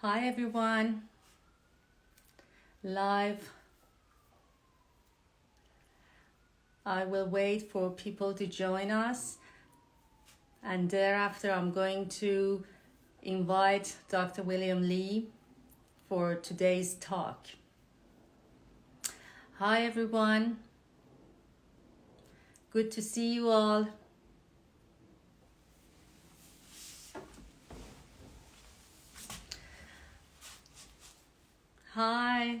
Hi everyone, live. I will wait for people to join us, and thereafter I'm going to invite Dr. William Lee for today's talk. Hi everyone, good to see you all. Hi.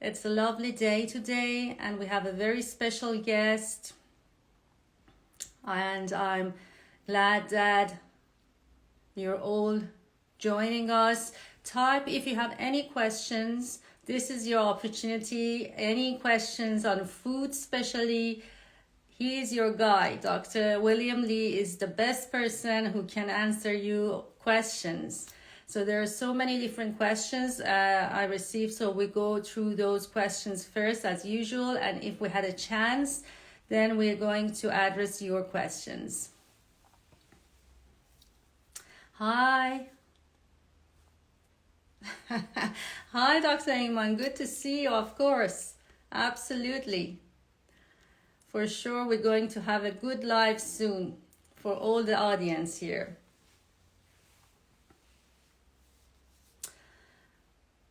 It's a lovely day today, and we have a very special guest, and I'm glad that you're all joining us. Type if you have any questions. This is your opportunity. Any questions on food, especially. He is your guy. Dr. William Lee is the best person who can answer you questions. So there are so many different questions I received. So we go through those questions first as usual. And if we had a chance, then we're going to address your questions. Hi. Hi, Dr. Iman. Good to see you, of course. Absolutely. For sure, we're going to have a good live soon for all the audience here.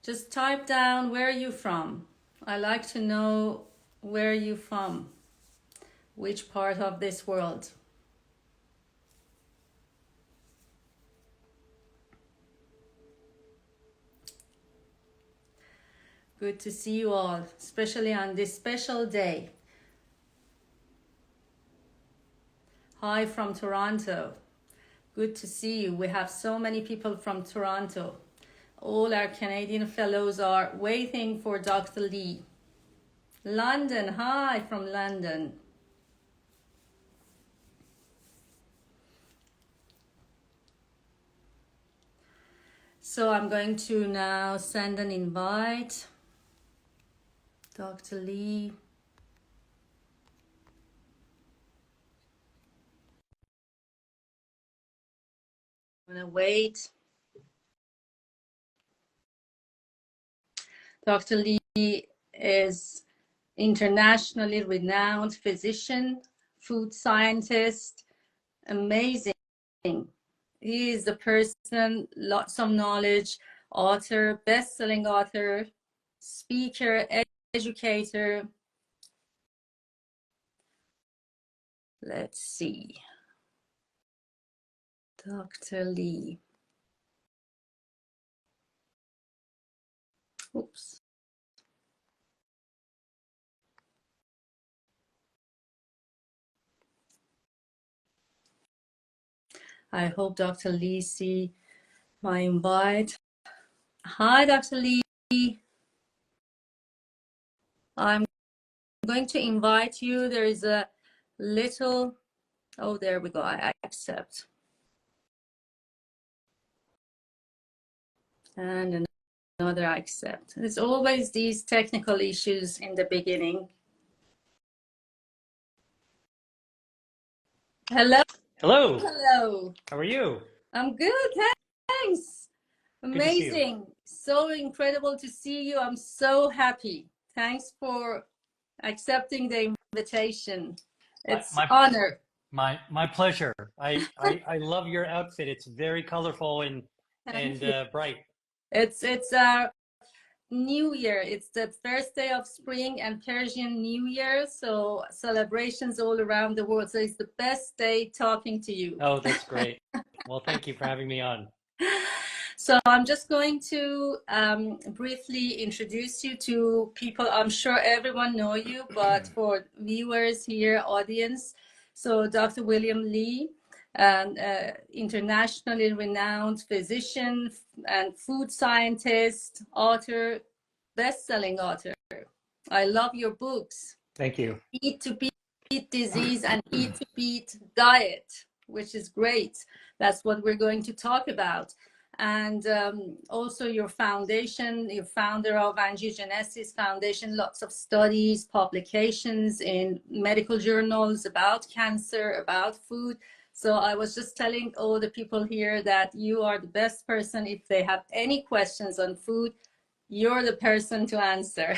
Just type down where are you from. I like to know where you're from, which part of this world. Good to see you all, especially on this special day. Hi from Toronto. Good to see you. We have so many people from Toronto. All our Canadian fellows are waiting for Dr. Lee. London, hi from London. So I'm going to now send an invite. Dr. Lee. I'm gonna wait. Dr. Lee is internationally renowned physician, food scientist, amazing. He is the person, lots of knowledge, author, best-selling author, speaker, educator. Let's see. Dr. Lee. Oops. I hope Dr. Lee see my invite. Hi, Dr. Lee. I'm going to invite you. There is a little, oh, there we go. I accept. And another I accept. There's always these technical issues in the beginning. Hello. Hello. Hello. How are you? I'm good. Thanks. Amazing. So incredible to see you. I'm so happy. Thanks for accepting the invitation. It's honor. My pleasure. I love your outfit. It's very colorful and bright. It's our New Year. It's the first day of spring and Persian New Year, so celebrations all around the world. So it's the best day talking to you. Oh, that's great. Well, thank you for having me on. So I'm just going to briefly introduce you to people. I'm sure everyone know you, but for viewers here, audience. So Dr. William Lee, internationally renowned physician and food scientist, author, best-selling author. I love your books. Thank you. Eat to Beat Disease and Eat to Beat Diet, which is great. That's what we're going to talk about. And also your foundation, you're founder of Angiogenesis Foundation, lots of studies, publications in medical journals about cancer, about food. So I was just telling all the people here that you are the best person. If they have any questions on food, you're the person to answer.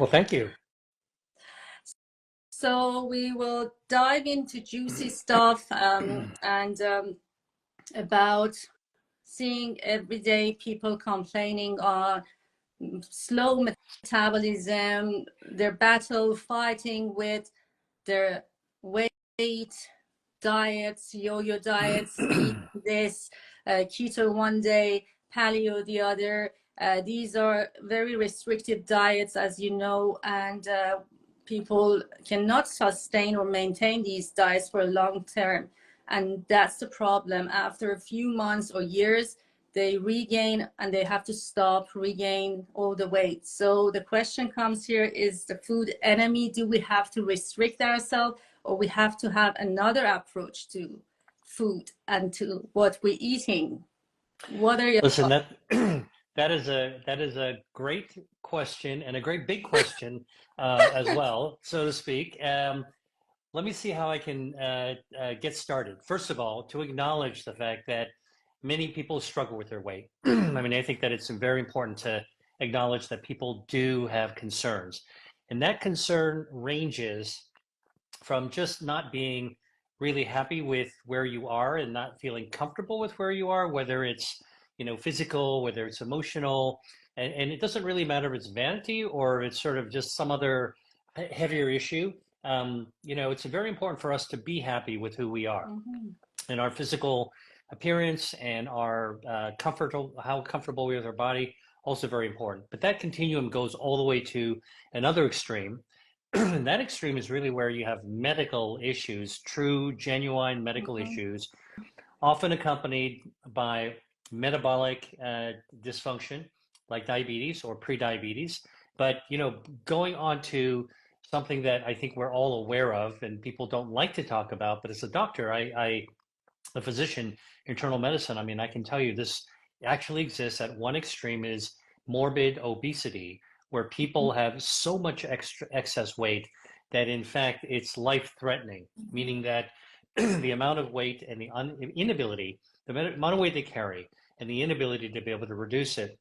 Well, thank you. So we will dive into juicy stuff and about seeing everyday people complaining on slow metabolism, their battle fighting with their weight, diets, yo-yo diets, eat this, keto one day, paleo the other. These are very restrictive diets, as you know, and people cannot sustain or maintain these diets for a long term. And that's the problem. After a few months or years, they regain and they have to stop, regain all the weight. So the question comes here, is the food enemy? Do we have to restrict ourselves, or we have to have another approach to food and to what we're eating? What are your Listen, thoughts? that is a great question and a great big question as well, so to speak. Let me see how I can get started. First of all, to acknowledge the fact that many people struggle with their weight. I mean, I think that it's very important to acknowledge that people do have concerns, and that concern ranges from just not being really happy with where you are and not feeling comfortable with where you are, whether it's, physical, whether it's emotional, and it doesn't really matter if it's vanity or it's sort of just some other heavier issue. It's very important for us to be happy with who we are Mhm. and our physical appearance and our how comfortable we are with our body, also very important. But that continuum goes all the way to another extreme. And that extreme is really where you have medical issues, true, genuine medical Mhm. issues, often accompanied by metabolic dysfunction like diabetes or prediabetes. But going on to something that I think we're all aware of and people don't like to talk about, but as a doctor, a physician, internal medicine, I mean, I can tell you this actually exists. At one extreme is morbid obesity, where people have so much excess weight that in fact it's life threatening, meaning that the amount of weight and the inability, the amount of weight they carry and the inability to be able to reduce it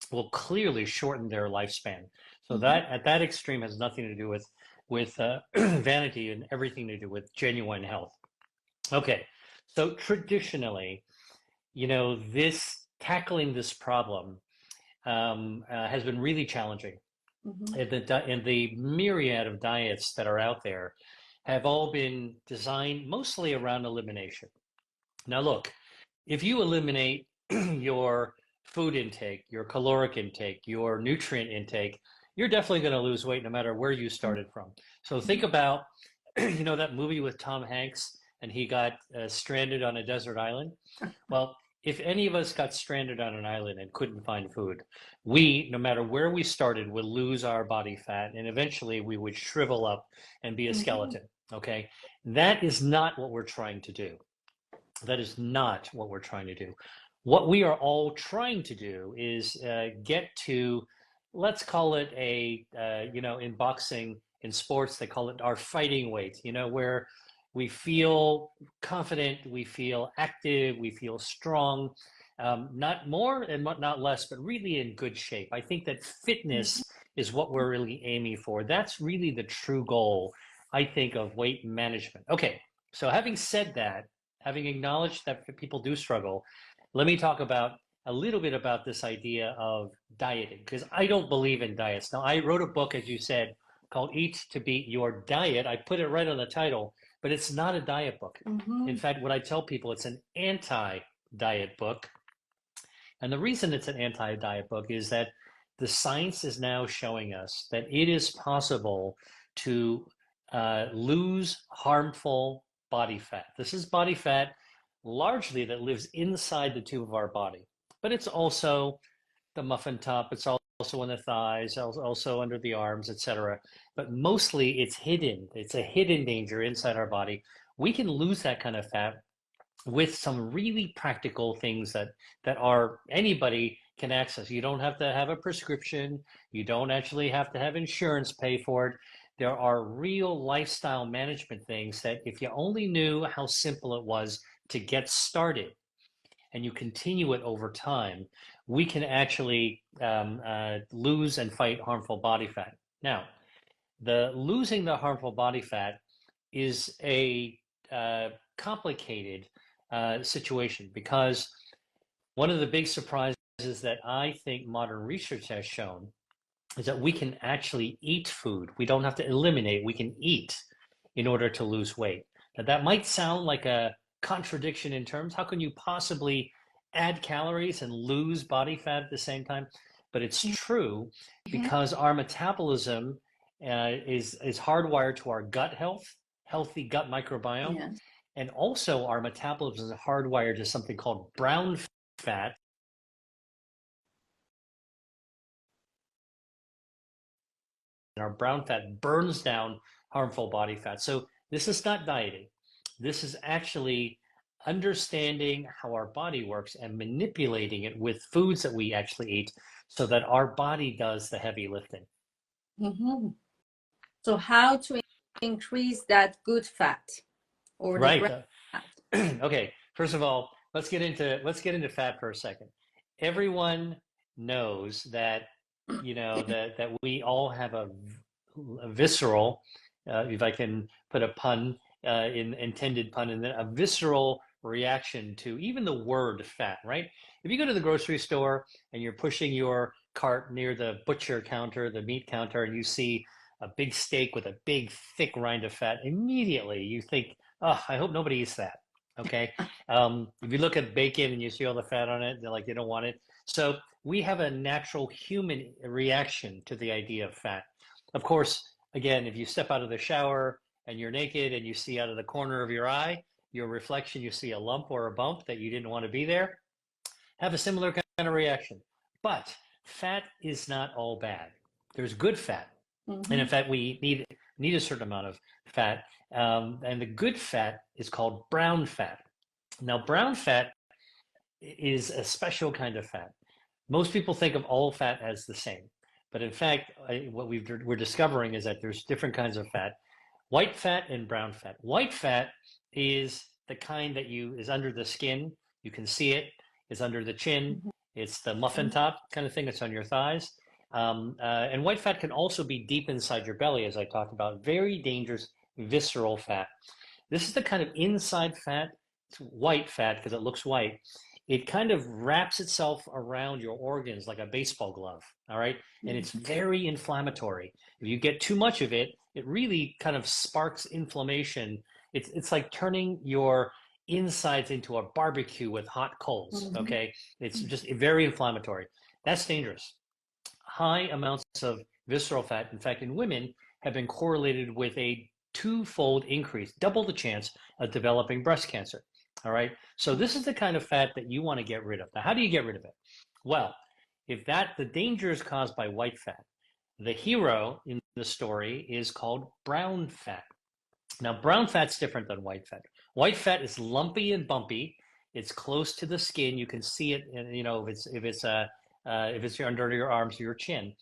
will clearly shorten their lifespan. So Mhm. that at that extreme has nothing to do with vanity and everything to do with genuine health. Okay, so traditionally, this tackling this problem has been really challenging. Mhm. And the myriad of diets that are out there have all been designed mostly around elimination. Now, look, if you eliminate your food intake, your caloric intake, your nutrient intake, you're definitely going to lose weight no matter where you started from. So think about, that movie with Tom Hanks and he got stranded on a desert island. Well, if any of us got stranded on an island and couldn't find food, we, no matter where we started, would lose our body fat and eventually we would shrivel up and be a Mhm. skeleton. Okay. That is not what we're trying to do. That is not what we're trying to do. What we are all trying to do is get to, let's call it in boxing, in sports, they call it our fighting weight, where we feel confident, we feel active, we feel strong, not more and not less, but really in good shape. I think that Mhm. fitness is what we're really aiming for. That's really the true goal, I think, of weight management. Okay, so having said that, having acknowledged that people do struggle, let me talk about a little bit about this idea of dieting, because I don't believe in diets. Now, I wrote a book, as you said, called Eat to Beat Your Diet. I put it right on the title, but it's not a diet book. In Mhm. fact, what I tell people, it's an anti-diet book. And the reason it's an anti-diet book is that the science is now showing us that it is possible to lose harmful body fat. This is body fat largely that lives inside the tube of our body, but it's also the muffin top. It's also in the thighs, also under the arms, etc. But mostly it's hidden. It's a hidden danger inside our body. We can lose that kind of fat with some really practical things that are anybody can access. You don't have to have a prescription. You don't actually have to have insurance pay for it. there are real lifestyle management things that if you only knew how simple it was to get started and you continue it over time, we can actually lose and fight harmful body fat. Now, the losing the harmful body fat is a complicated situation because one of the big surprises that I think modern research has shown is that we can actually eat food. We don't have to eliminate, we can eat in order to lose weight. Now, that might sound like a contradiction in terms. How can you possibly add calories and lose body fat at the same time? But it's true Yeah. because our metabolism is hardwired to our gut health, healthy gut microbiome, Yes. and also our metabolism is hardwired to something called brown fat. And our brown fat burns down harmful body fat. So this is not dieting. This is actually understanding how our body works and manipulating it with foods that we actually eat so that our body does the heavy lifting. Mm-hmm. So how to increase that good fat or the Right. brown fat? Okay. First of all, let's get into fat for a second. Everyone knows that that we all have a visceral, if I can put a pun in intended pun, and then a visceral reaction to even the word fat. Right? If you go to the grocery store and you're pushing your cart near the butcher counter, the meat counter, and you see a big steak with a big thick rind of fat, immediately you think, oh, I hope nobody eats that. Okay. If you look at bacon and you see all the fat on it, they're like, they don't want it. So we have a natural human reaction to the idea of fat. Of course, again, if you step out of the shower and you're naked and you see out of the corner of your eye, your reflection, you see a lump or a bump that you didn't want to be there, have a similar kind of reaction. But fat is not all bad. There's good fat. Mm-hmm. And in fact, we need a certain amount of fat. And the good fat is called brown fat. Now, brown fat is a special kind of fat. Most people think of all fat as the same, but in fact, what we're discovering is that there's different kinds of fat: white fat and brown fat. White fat is the kind that is under the skin. You can see it. It's under the chin. Mm-hmm. It's the muffin top kind of thing. It's on your thighs. And white fat can also be deep inside your belly, as I talked about. Very dangerous visceral fat. This is the kind of inside fat. It's white fat because it looks white. It kind of wraps itself around your organs like a baseball glove, all right? And it's very inflammatory. If you get too much of it, it really kind of sparks inflammation. It's like turning your insides into a barbecue with hot coals, okay? It's just very inflammatory. That's dangerous. High amounts of visceral fat, in fact, in women, have been correlated with a twofold increase, double the chance of developing breast cancer. All right. So this is the kind of fat that you want to get rid of. Now, how do you get rid of it? Well, if the danger is caused by white fat, the hero in the story is called brown fat. Now, brown fat's different than white fat. White fat is lumpy and bumpy. It's close to the skin. You can see it, if it's under your arms or your chin.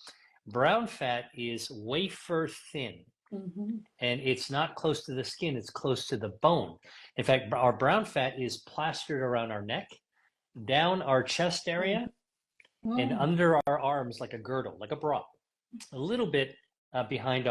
Brown fat is wafer thin. Mm-hmm. And it's not close to the skin, it's close to the bone. In fact, our brown fat is plastered around our neck, down our chest area, and under our arms like a girdle, like a bra, a little bit behind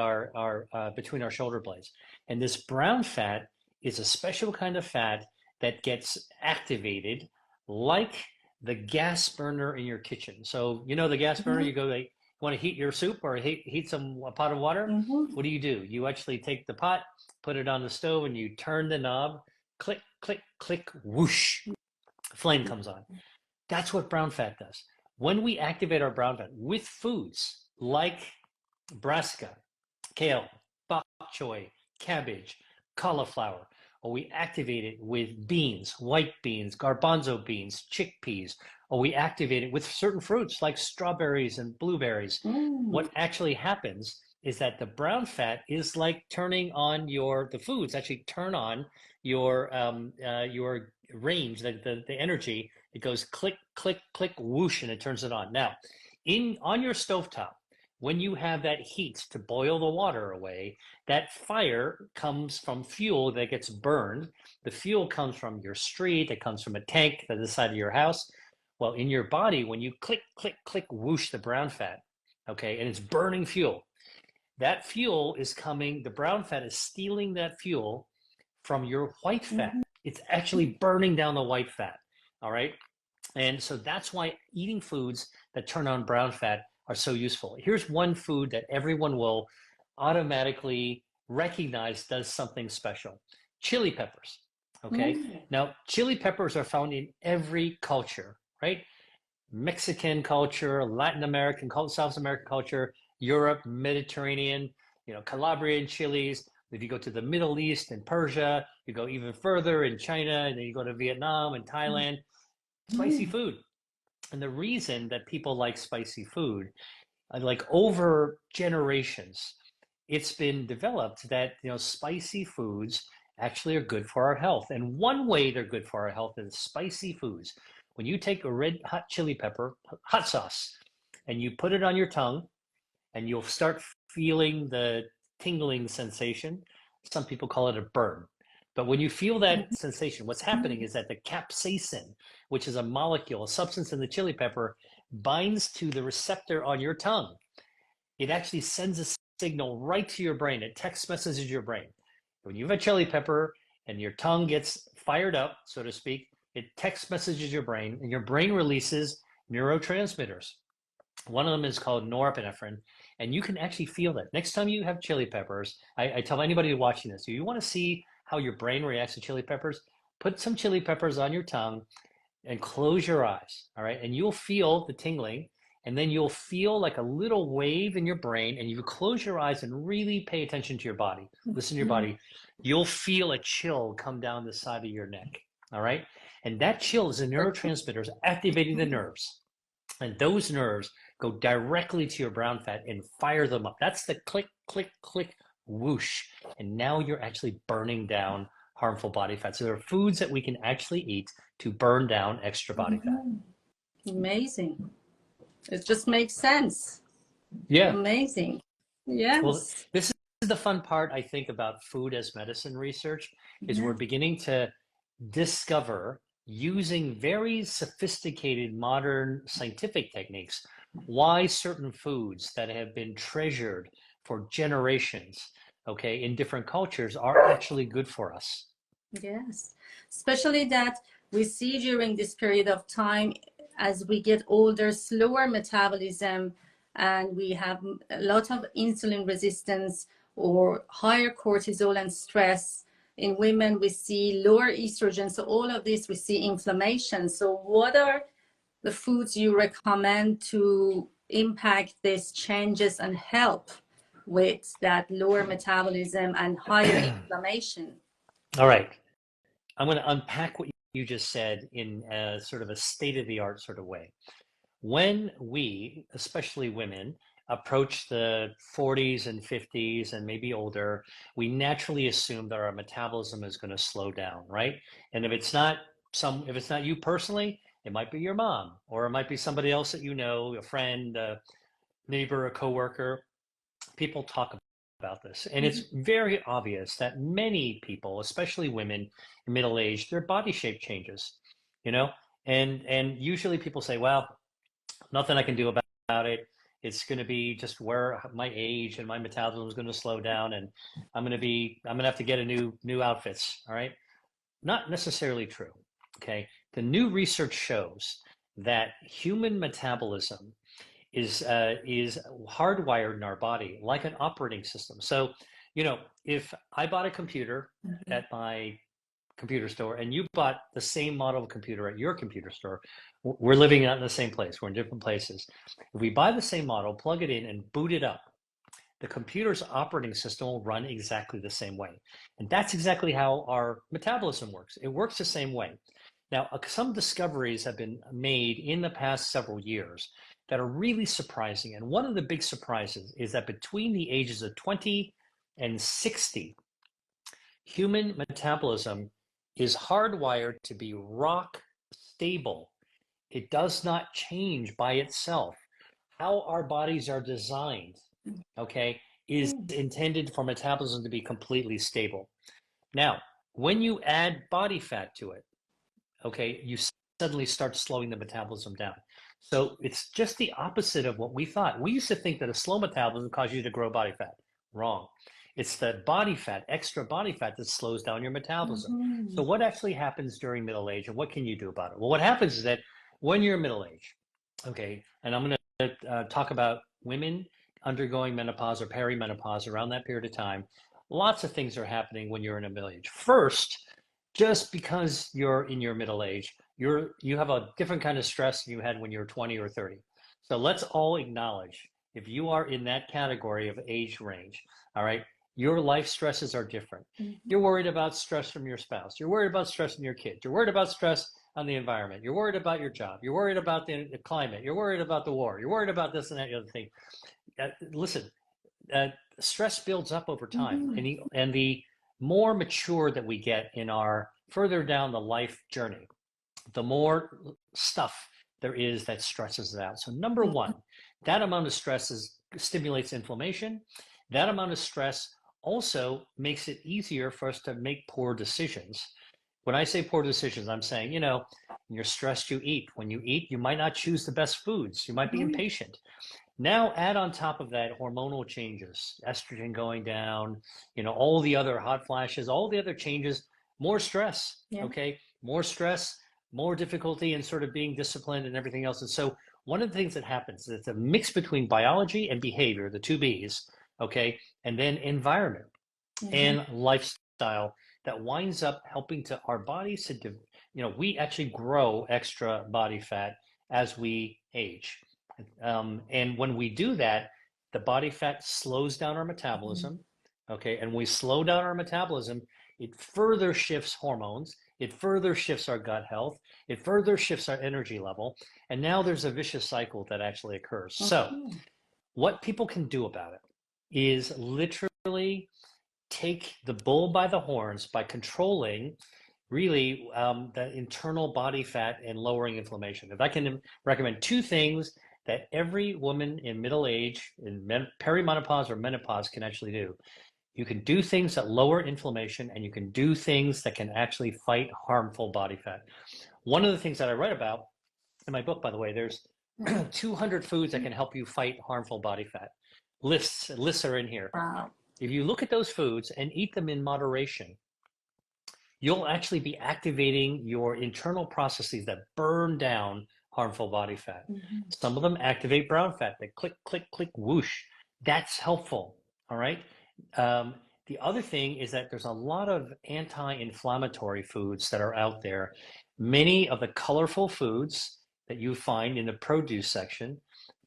between our shoulder blades. And this brown fat is a special kind of fat that gets activated like the gas burner in your kitchen. So, the gas burner, you go, want to heat your soup or heat a pot of water, what do? You actually take the pot, put it on the stove, and you turn the knob, click, click, click, whoosh, flame comes on. That's what brown fat does. When we activate our brown fat with foods like brassica, kale, bok choy, cabbage, cauliflower, or we activate it with beans, white beans, garbanzo beans, chickpeas, or we activate it with certain fruits like strawberries and blueberries. What actually happens is that the brown fat is like turning on the foods actually turn on your range, the energy. It goes click, click, click, whoosh, and it turns it on. Now, on your stovetop, when you have that heat to boil the water away, that fire comes from fuel that gets burned. The fuel comes from your street, it comes from a tank at the side of your house. Well, in your body, when you click, click, click, whoosh the brown fat, okay, and it's burning fuel, that fuel is coming, the brown fat is stealing that fuel from your white fat. Mhm. It's actually burning down the white fat, all right? And so that's why eating foods that turn on brown fat are so useful. Here's one food that everyone will automatically recognize does something special: chili peppers. Okay. Mm. Now, chili peppers are found in every culture, right? Mexican culture, Latin American, South American culture, Europe, Mediterranean, Calabrian chilies. If you go to the Middle East and Persia, you go even further in China, and then you go to Vietnam and Thailand, spicy Mm. food. And the reason that people like spicy food, like over generations, it's been developed that spicy foods actually are good for our health. And one way they're good for our health is spicy foods. When you take a red hot chili pepper, hot sauce, and you put it on your tongue, and you'll start feeling the tingling sensation. Some people call it a burn. But when you feel that sensation, what's happening is that the capsaicin, which is a molecule, a substance in the chili pepper, binds to the receptor on your tongue. It actually sends a signal right to your brain. It text messages your brain. When you have a chili pepper and your tongue gets fired up, so to speak, it text messages your brain, and your brain releases neurotransmitters. One of them is called norepinephrine, and you can actually feel that. Next time you have chili peppers, I tell anybody watching this, you want to see how your brain reacts to chili peppers, put some chili peppers on your tongue and close your eyes, all right? And you'll feel the tingling, and then you'll feel like a little wave in your brain, and you close your eyes and really pay attention to your body. Listen to your body. You'll feel a chill come down the side of your neck, all right? And that chill is the neurotransmitters activating the nerves. And those nerves go directly to your brown fat and fire them up. That's the click, click, click, whoosh. And now you're actually burning down harmful body fat. So there are foods that we can actually eat to burn down extra body fat. Amazing. It just makes sense. Yeah. Amazing. Well, Yes. this is the fun part, I think, about food as medicine research, is Yeah. we're beginning to discover, using very sophisticated modern scientific techniques, why certain foods that have been treasured for generations, okay, in different cultures are actually good for us. Yes. Especially that we see during this period of time, as we get older, slower metabolism, and we have a lot of insulin resistance or higher cortisol and stress. In women, we see lower estrogen. So all of this, we see inflammation. So what are the foods you recommend to impact these changes and help with that lower metabolism and higher inflammation? All right. I'm going to unpack what you just said in a sort of a state-of-the-art sort of way. When we, especially women, approach the 40s and 50s and maybe older, we naturally assume that our metabolism is going to slow down, right? And if it's not you personally, it might be your mom, or it might be somebody else that you know, a friend, a neighbor, a coworker. People talk about this, and it's very obvious that many people, especially women in middle age, their body shape changes, you know, and usually people say, well, nothing I can do about it. It's going to be just where my age and my metabolism is going to slow down, and I'm going to have to get a new outfits. All right. Not necessarily true. Okay. The new research shows that human metabolism is hardwired in our body like an operating system. So, if I bought a computer at my computer store and you bought the same model of computer at your computer store, we're living not in the same place. We're in different places. If we buy the same model, plug it in, and boot it up, the computer's operating system will run exactly the same way. And that's exactly how our metabolism works. It works the same way. Now, some discoveries have been made in the past several years that are really surprising. And one of the big surprises is that between the ages of 20 and 60, human metabolism is hardwired to be rock stable. It does not change by itself. how our bodies are designed, okay, is intended for metabolism to be completely stable. Now, when you add body fat to it, okay, you suddenly start slowing the metabolism down. So it's just the opposite of what we thought. We used to think that a slow metabolism caused you to grow body fat. Wrong. It's the body fat, extra body fat, that slows down your metabolism. So what actually happens during middle age, and what can you do about it? Well, what happens is that when you're middle age, okay, and I'm going to talk about women undergoing menopause or perimenopause around that period of time, lots of things are happening when you're in a middle age. First, just because you're in your middle age, you have a different kind of stress than you had when you were 20 or 30. So let's all acknowledge, if you are in that category of age range, all right, your life stresses are different. You're worried about stress from your spouse. You're worried about stress from your kids. You're worried about stress on the environment. You're worried about your job. You're worried about the climate. You're worried about the war. You're worried about this and that other thing. Listen, stress builds up over time, and the more mature that we get in our further down the life journey, the more stuff there is that stresses it out. So number one, that amount of stress stimulates inflammation. That amount of stress also makes it easier for us to make poor decisions. When I say poor decisions, I'm saying, when you're stressed, you eat. When you eat, you might not choose the best foods. You might be impatient. Now add on top of that hormonal changes, estrogen going down, all the other hot flashes, all the other changes, more stress, okay? More stress, more difficulty in sort of being disciplined and everything else. And so one of the things that happens is it's a mix between biology and behavior, the two B's, okay? And then environment and lifestyle that winds up helping to our bodies to, we actually grow extra body fat as we age. And when we do that, the body fat slows down our metabolism, okay? And we slow down our metabolism, it further shifts hormones, it further shifts our gut health, it further shifts our energy level, and now there's a vicious cycle that actually occurs. So what people can do about it is literally take the bull by the horns by controlling really the internal body fat and lowering inflammation. If I can recommend two things that every woman in middle age, in perimenopause or menopause can actually do. You can do things that lower inflammation, and you can do things that can actually fight harmful body fat. One of the things that I write about in my book, by the way, there's 200 foods that can help you fight harmful body fat. Lists are in here. Wow. If you look at those foods and eat them in moderation, you'll actually be activating your internal processes that burn down harmful body fat. Some of them activate brown fat. They click, click, click, whoosh. That's helpful. All right. The other thing is that there's a lot of anti-inflammatory foods that are out there. Many of the colorful foods that you find in the produce section,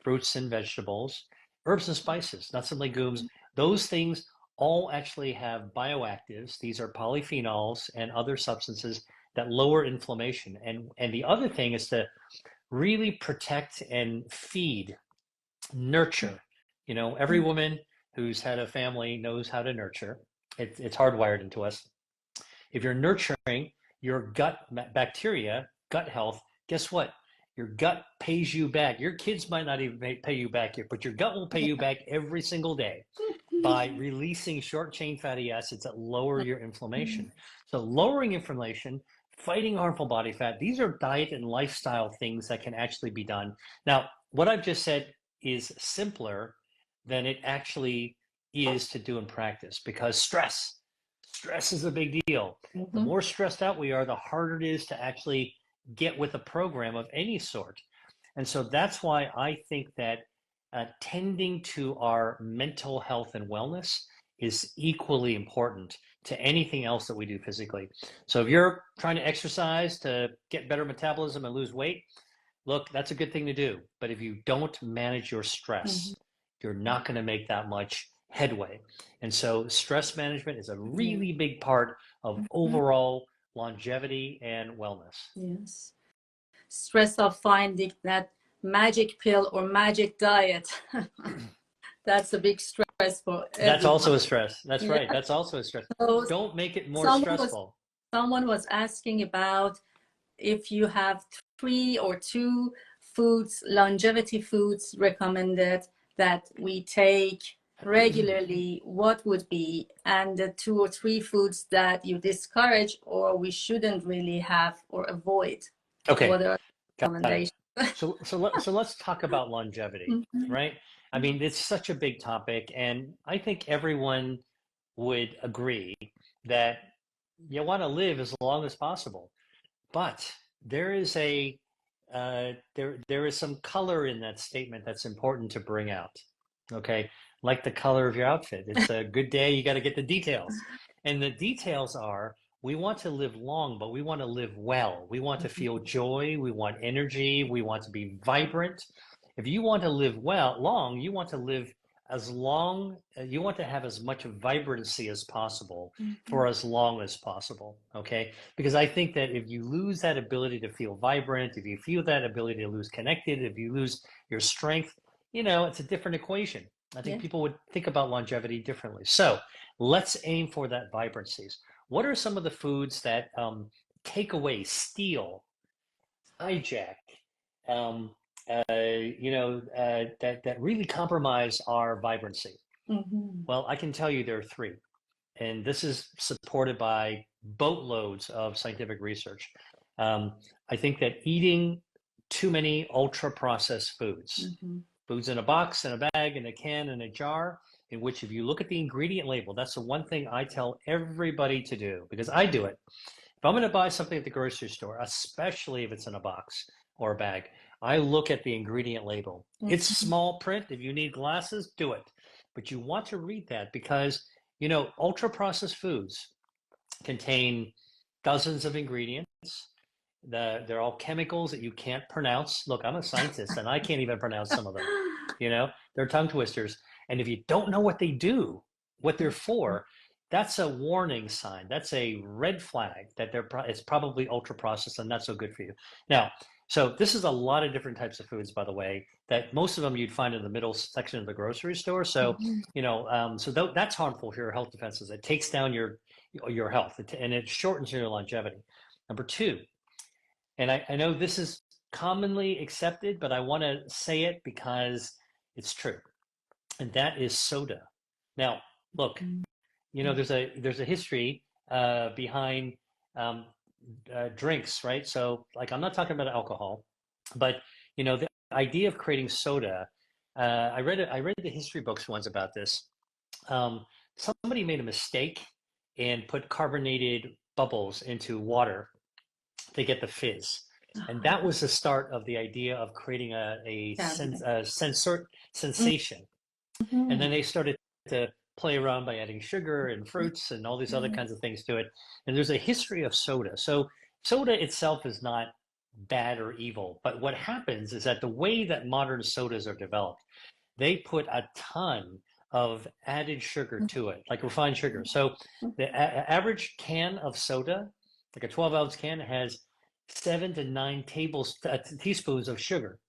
fruits and vegetables, herbs and spices, nuts and legumes, those things all actually have bioactives. These are polyphenols and other substances that lower inflammation. And the other thing is to really protect and feed, nurture. Every woman who's had a family knows how to nurture. It's hardwired into us. If you're nurturing your gut bacteria, gut health, guess what? Your gut pays you back. Your kids might not even pay you back yet, but your gut will pay you back every single day by releasing short chain fatty acids that lower your inflammation. So lowering inflammation, fighting harmful body fat, these are diet and lifestyle things that can actually be done. Now, what I've just said is simpler than it actually is to do in practice, because stress is a big deal. The more stressed out we are, the harder it is to actually get with a program of any sort. And so that's why I think that tending to our mental health and wellness is equally important to anything else that we do physically. So if you're trying to exercise to get better metabolism and lose weight, look, that's a good thing to do. But if you don't manage your stress, you're not going to make that much headway. And so stress management is a really big part of overall longevity and wellness. Yes. Stress of finding that magic pill or magic diet. That's a big stress for everyone. That's also a stress. That's right. That's also a stress. So don't make it more stressful. Someone was asking about if you have 3 or 2 foods, longevity foods recommended that we take regularly, what would be, and the 2 or 3 foods that you discourage or we shouldn't really have or avoid? Okay, What are the got it. recommendations? So let's talk about longevity, Mhm. right? I mean, it's such a big topic, and I think everyone would agree that you want to live as long as possible. But there is a there is some color in that statement that's important to bring out. Okay, like the color of your outfit. It's a good day. You got to get the details, and the details are we want to live long, but we want to live well. We want to feel joy. We want energy. We want to be vibrant. If you want to live long, you want to live as long, you want to have as much vibrancy as possible for as long as possible. Okay. Because I think that if you lose that ability to feel vibrant, if you feel that ability to lose connected, if you lose your strength, it's a different equation. I think Yeah. people would think about longevity differently. So let's aim for that vibrancies. What are some of the foods that take away, steal, hijack, um, that really compromise our vibrancy? Mhm. Well, I can tell you there are three, and this is supported by boatloads of scientific research. Um, I think that eating too many ultra processed foods, Mhm. foods in a box, in a bag, in a can, in a jar, in which if you look at the ingredient label, that's the one thing I tell everybody to do because I do it. If I'm going to buy something at the grocery store, especially if it's in a box or a bag, I look at the ingredient label. It's Mhm. small print. If you need glasses, do it. But you want to read that because, ultra processed foods contain dozens of ingredients. They're all chemicals that you can't pronounce. Look, I'm a scientist and I can't even pronounce some of them. They're tongue twisters. And if you don't know what they do, what they're for, that's a warning sign. That's a red flag that it's probably ultra processed and not so good for you. Now, so this is a lot of different types of foods, by the way, that most of them you'd find in the middle section of the grocery store. So, Mhm. that's harmful for your health defenses. It takes down your health and it shortens your longevity. Number two, and I know this is commonly accepted, but I want to say it because it's true, and that is soda. Now, look, there's a history behind um, drinks, right? So, like, I'm not talking about alcohol, but the idea of creating soda. I read the history books once about this. Somebody made a mistake and put carbonated bubbles into water to get the fizz. And that was the start of the idea of creating a sensation. And then Mhm. they started to play around by adding sugar and fruits and all these other kinds of things to it. And there's a history of soda. So soda itself is not bad or evil, but what happens is that the way that modern sodas are developed, they put a ton of added sugar to it, like refined sugar. So the average can of soda, like a 12-ounce can, has 7 to 9 teaspoons of sugar.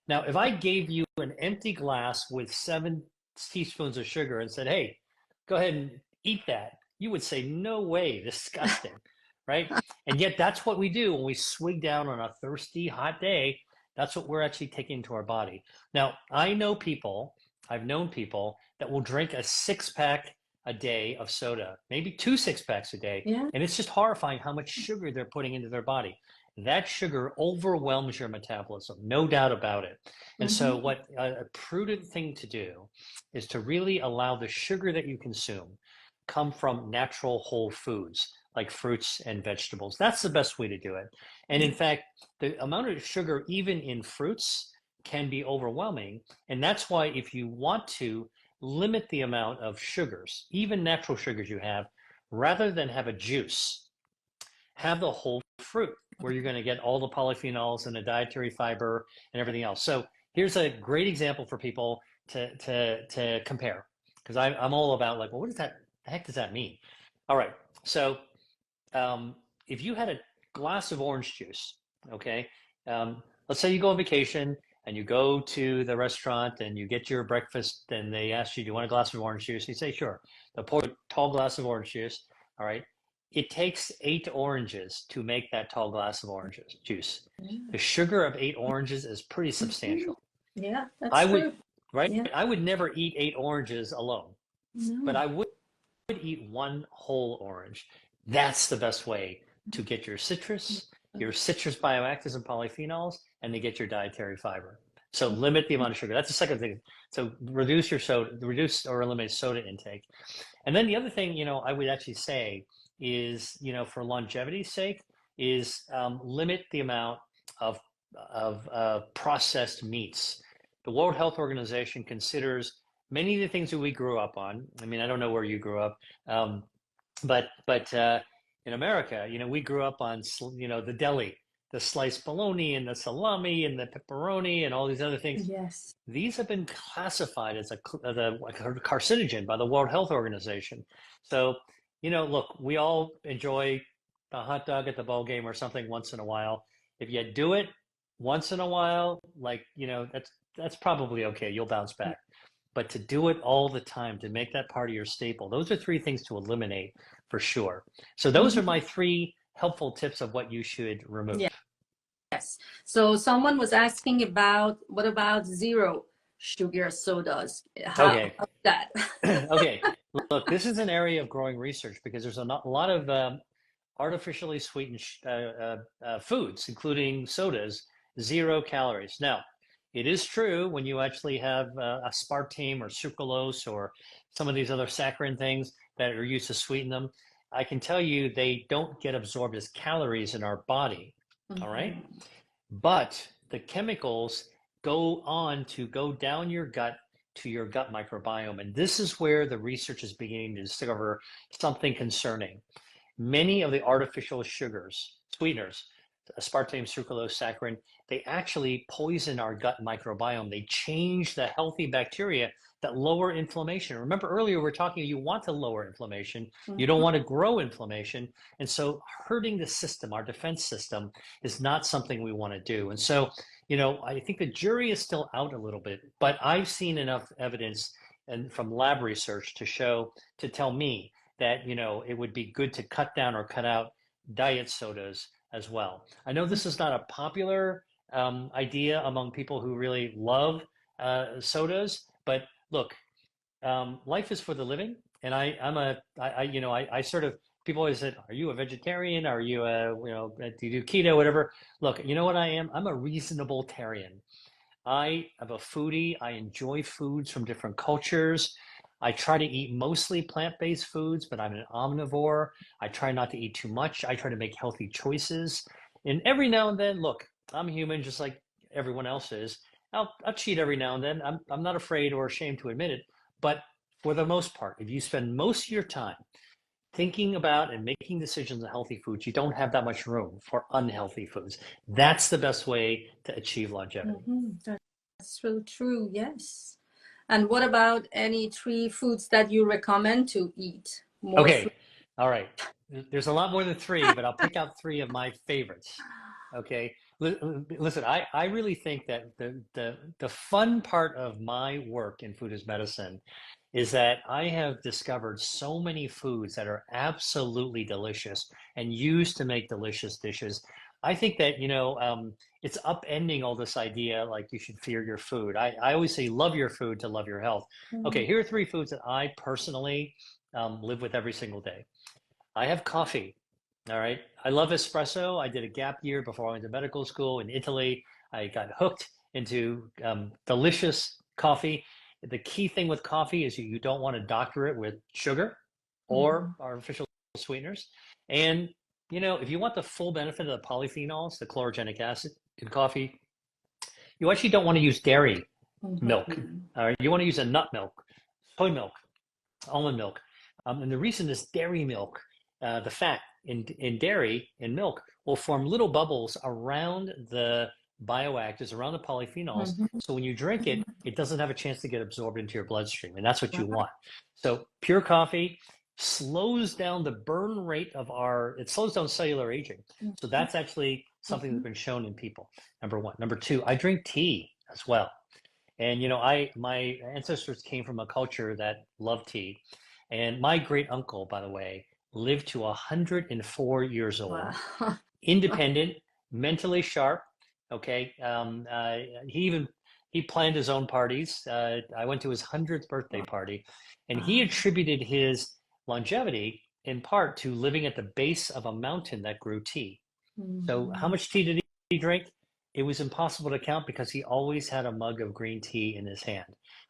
Now, if I gave you an empty glass with 7 teaspoons of sugar and said, "Hey, go ahead and eat that," you would say, "No way, disgusting," right? And yet, that's what we do when we swig down on a thirsty, hot day. That's what we're actually taking into our body. Now, I've known people that will drink a 6 pack a day of soda, maybe 2 6 packs a day, Yeah. and it's just horrifying how much sugar they're putting into their body. That sugar overwhelms your metabolism, no doubt about it. And so, Mhm. what a prudent thing to do is to really allow the sugar that you consume come from natural whole foods like fruits and vegetables. That's the best way to do it. And in fact, the amount of sugar, even in fruits, can be overwhelming. And that's why, if you want to limit the amount of sugars, even natural sugars you have, rather than have a juice, have the whole fruit where you're going to get all the polyphenols and the dietary fiber and everything else. So here's a great example for people to compare because I'm all about like, well, what does that the heck does that mean? All right, so um, if you had a glass of orange juice, okay, let's say you go on vacation and you go to the restaurant and you get your breakfast and they ask you, do you want a glass of orange juice? You say, sure. They'll pour a tall glass of orange juice. All right. it takes 8 oranges to make that tall glass of oranges juice. Yeah. The sugar of 8 oranges is pretty Mhm. substantial. Yeah, that's I would, true. right? Yeah. I would never eat 8 oranges alone, but No. I would eat one whole orange. That's the best way to get your citrus bioactives and polyphenols, and to get your dietary fiber. So limit the amount of sugar. That's the second thing. So reduce or eliminate soda intake. And then the other thing, I would actually say is, for longevity's sake, is limit the amount of processed meats. The World Health Organization considers many of the things that we grew up on. I mean, I don't know where you grew up, but in America, we grew up on the deli, the sliced bologna and the salami and the pepperoni and all these other things. Yes. These have been classified as a carcinogen by the World Health Organization. So, look, we all enjoy a hot dog at the ball game or something once in a while. If you do it once in a while, that's probably okay. You'll bounce back. But to do it all the time, to make that part of your staple, those are 3 things to eliminate for sure. So those are my 3 helpful tips of what you should remove. Yeah. Yes. So someone was asking about what about zero sugar sodas? How about that? Okay. Look, this is an area of growing research because there's a lot of artificially sweetened foods, including sodas, 0 calories. Now, it is true when you actually have aspartame or sucralose or some of these other saccharin things that are used to sweeten them. I can tell you they don't get absorbed as calories in our body. All right. But the chemicals go on to go down your gut to your gut microbiome. And this is where the research is beginning to discover something concerning. Many of the artificial sugars, sweeteners, aspartame, sucralose, saccharin, they actually poison our gut microbiome. They change the healthy bacteria that lower inflammation. Remember earlier we were talking, you want to lower inflammation. You don't want to grow inflammation. And so hurting the system, our defense system, is not something we want to do. And so, I think the jury is still out a little bit, but I've seen enough evidence and from lab research to tell me that, it would be good to cut down or cut out diet sodas as well. I know this is not a popular idea among people who really love sodas, but look, life is for the living, and I sort of, people always said, "Are you a vegetarian? Are you do you do keto, whatever?" Look, you know what I am? I'm a reasonable-tarian. I am a foodie. I enjoy foods from different cultures. I try to eat mostly plant-based foods, but I'm an omnivore. I try not to eat too much. I try to make healthy choices. And every now and then, look, I'm human just like everyone else is. I'll cheat every now and then. I'm not afraid or ashamed to admit it. But for the most part, if you spend most of your time thinking about and making decisions on healthy foods, you don't have that much room for unhealthy foods. That's the best way to achieve longevity. That's so true. Yes. And what about any 3 foods that you recommend to eat? Okay. All right. There's a lot more than 3, but I'll pick out 3 of my favorites. Okay. Listen, I really think that the fun part of my work in food as medicine is that I have discovered so many foods that are absolutely delicious and used to make delicious dishes. I think that, it's upending all this idea like you should fear your food. I always say love your food to love your health. Okay, here are 3 foods that I personally live with every single day. I have coffee. All right. I love espresso. I did a gap year before I went to medical school in Italy. I got hooked into delicious coffee. The key thing with coffee is you don't want to doctor it with sugar or artificial sweeteners. And, if you want the full benefit of the polyphenols, the chlorogenic acid in coffee, you actually don't want to use dairy milk. All right. You want to use a nut milk, soy milk, almond milk. And the reason is dairy milk, the fat in dairy, in milk, will form little bubbles around the bioactives, around the polyphenols. So when you drink it, it doesn't have a chance to get absorbed into your bloodstream. And that's what you want. So pure coffee slows down the burn rate it slows down cellular aging. So that's actually something that's been shown in people, number 1. Number 2, I drink tea as well. And, my ancestors came from a culture that loved tea. And my great uncle, by the way, lived to 104 years old, Wow. independent, mentally sharp. Okay, he planned his own parties. I went to his 100th birthday party, and he Wow. attributed his longevity in part to living at the base of a mountain that grew tea. So, how Mhm. much tea did he drink? It was impossible to count because he always had a mug of green tea in his hand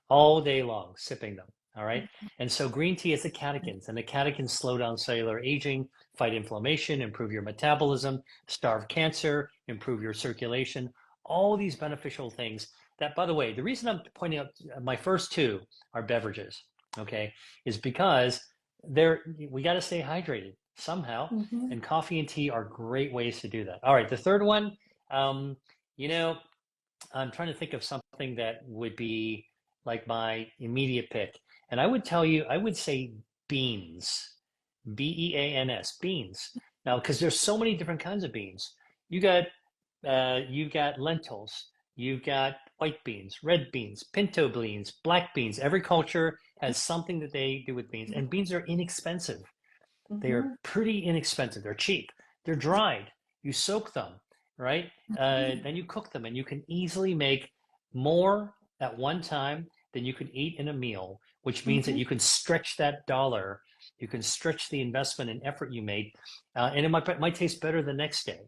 all day long, sipping them. All right. And so, green tea is a catechins, and the catechins slow down cellular aging, fight inflammation, improve your metabolism, starve cancer, improve your circulation, all these beneficial things. That, by the way, the reason I'm pointing out my first two are beverages, okay, is because we got to stay hydrated somehow, Mhm. and coffee and tea are great ways to do that. All right, the third one, um, you know, I'm trying to think of something that would be like my immediate pick, and I would tell you, I would say beans, beans, beans. Now, because there's so many different kinds of beans. You got you've got lentils, you've got white beans, red beans, pinto beans, black beans. Every culture has something that they do with beans, and beans are inexpensive. They are Mhm. pretty inexpensive. They're cheap. They're dried. You soak them, right? Then you cook them, and you can easily make more at one time than you can eat in a meal, which means that Mhm. you can stretch that dollar. You can stretch the investment and effort you made, and it might taste better the next day.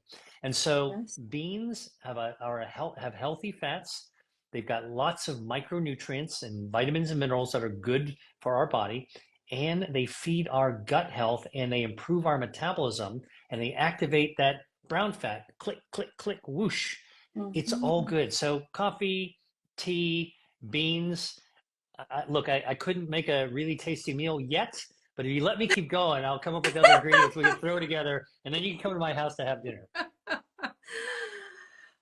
And so Yes. beans have healthy fats. They've got lots of micronutrients and vitamins and minerals that are good for our body, and they feed our gut health, and they improve our metabolism, and they activate that brown fat. Click, click, click, whoosh. It's all Mhm. good. So coffee, tea, beans. Look, I couldn't make a really tasty meal yet, but if you let me keep going, I'll come up with other ingredients we can throw together, and then you can come to my house to have dinner.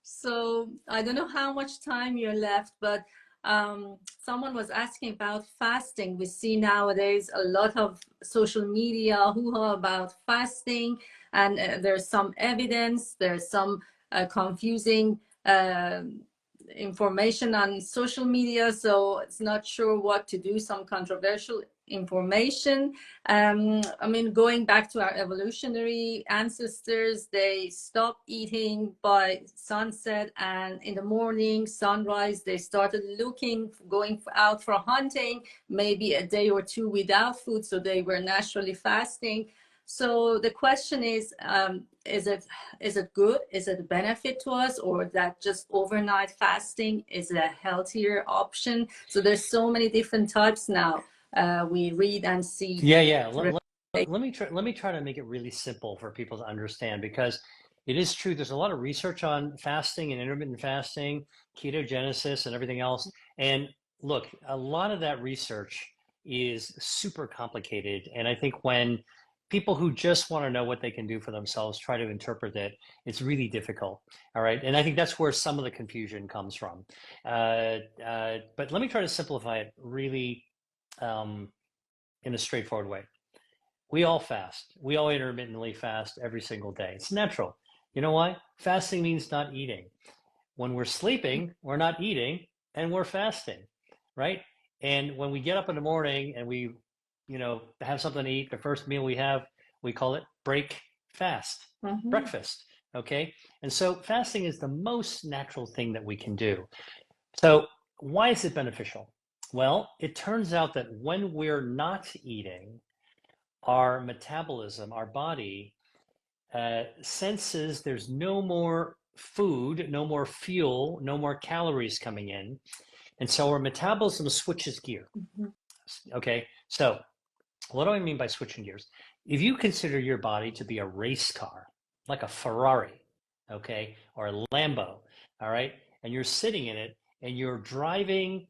So I don't know how much time you're left, but someone was asking about fasting. We see nowadays a lot of social media who are about fasting, and there's some evidence, there's some confusing information on social media, so it's not sure what to do. Some controversial information. I mean, going back to our evolutionary ancestors, they stopped eating by sunset, and in the morning, sunrise, they started looking, going out for hunting, maybe a day or two without food, so they were naturally fasting. So the question is it good? Is it a benefit to us, or that just overnight fasting is a healthier option? So there's so many different types now. We read and see. Yeah, yeah. Let me try to make it really simple for people to understand, because it is true. There's a lot of research on fasting and intermittent fasting, ketogenesis, and everything else. And look, a lot of that research is super complicated. And I think when people who just want to know what they can do for themselves try to interpret it, it's really difficult. All right. And I think that's where some of the confusion comes from. But let me try to simplify it really um, in a straightforward way. We all fast. We all intermittently fast every single day. It's natural. You know why? Fasting means not eating. When we're sleeping, we're not eating and we're fasting, right? And when we get up in the morning and we, have something to eat, the first meal we have, we call it break fast, Mhm. breakfast. Okay. And so fasting is the most natural thing that we can do. So, why is it beneficial? Well, it turns out that when we're not eating, our metabolism, our body senses there's no more food, no more fuel, no more calories coming in. And so our metabolism switches gear. Mhm. Okay. So, what do I mean by switching gears? If you consider your body to be a race car, like a Ferrari, okay, or a Lambo, all right, and you're sitting in it and you're driving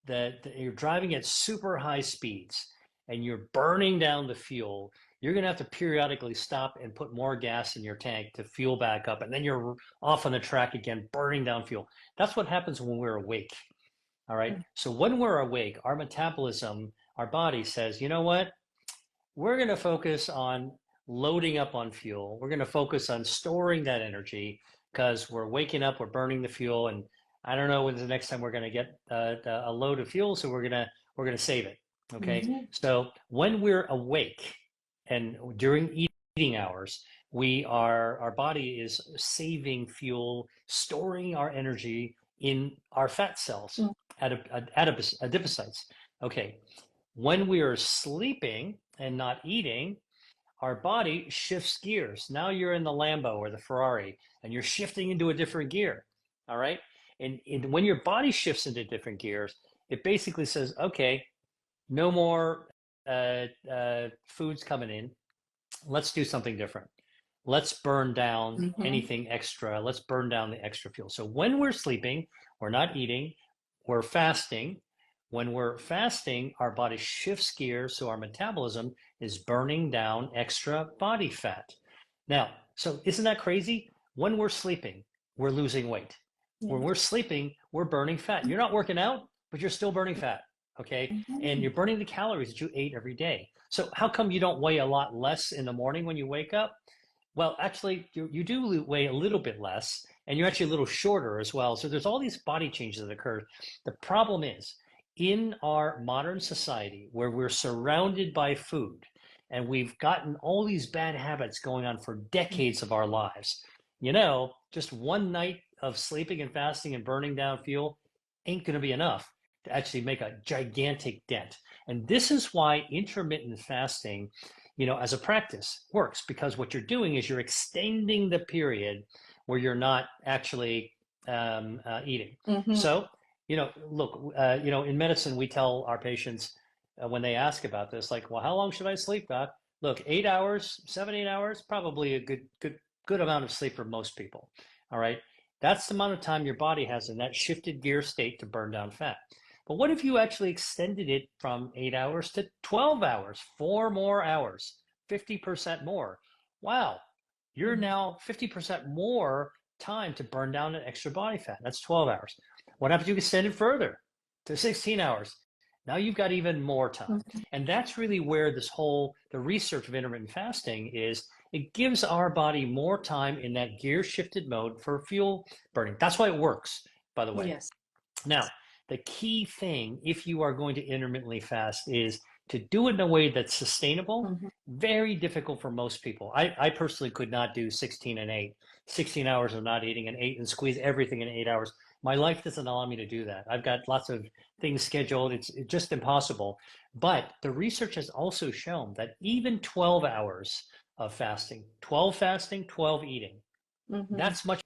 at super high speeds and you're burning down the fuel, you're going to have to periodically stop and put more gas in your tank to fuel back up, and then you're off on the track again, burning down fuel. That's what happens when we're awake. All right. So when we're awake, our metabolism, our body says, you know what? We're going to focus on loading up on fuel. We're going to focus on storing that energy because we're waking up, we're burning the fuel, and I don't know when's the next time we're going to get a load of fuel, so we're going to save it. Okay, Mhm. so when we're awake and during eating hours, our body is saving fuel, storing our energy in our fat cells, adipocytes. Okay, when we are sleeping and not eating, our body shifts gears. Now you're in the Lambo or the Ferrari, and you're shifting into a different gear. All right, and when your body shifts into different gears, it basically says, okay, no more foods coming in. Let's do something different. Let's burn down anything extra. Let's burn down the extra fuel. So when we're sleeping, we're not eating, we're fasting. When we're fasting, our body shifts gears, so our metabolism is burning down extra body fat. Now, so isn't that crazy? When we're sleeping, we're losing weight. When we're sleeping, we're burning fat. You're not working out, but you're still burning fat. Okay. And you're burning the calories that you ate every day. So how come you don't weigh a lot less in the morning when you wake up? Well, actually, you do weigh a little bit less, and you're actually a little shorter as well. So there's all these body changes that occur. The problem is, in our modern society, where we're surrounded by food, and we've gotten all these bad habits going on for decades of our lives, just one night of sleeping and fasting and burning down fuel ain't going to be enough to actually make a gigantic dent. And this is why intermittent fasting, as a practice works, because what you're doing is you're extending the period where you're not actually eating. So, look, in medicine, we tell our patients when they ask about this, like, well, how long should I sleep, doc? Look, 8 hours, 7, 8 hours, probably a good amount of sleep for most people. All right. That's the amount of time your body has in that shifted gear state to burn down fat. But what if you actually extended it from 8 hours to 12 hours, 4 more hours, 50% more? Wow, you're now 50% more time to burn down an extra body fat. That's 12 hours. What happens if you extend it further to 16 hours? Now you've got even more time. And that's really where the research of intermittent fasting is. It gives our body more time in that gear shifted mode for fuel burning. That's why it works, by the way. Yes. Now, the key thing, if you are going to intermittently fast, is to do it in a way that's sustainable. Very difficult for most people. I personally could not do 16 and 8, 16 hours of not eating and 8 and squeeze everything in 8 hours. My life doesn't allow me to do that. I've got lots of things scheduled. It's just impossible. But the research has also shown that even 12 hours of fasting, 12 fasting, 12 eating, that's much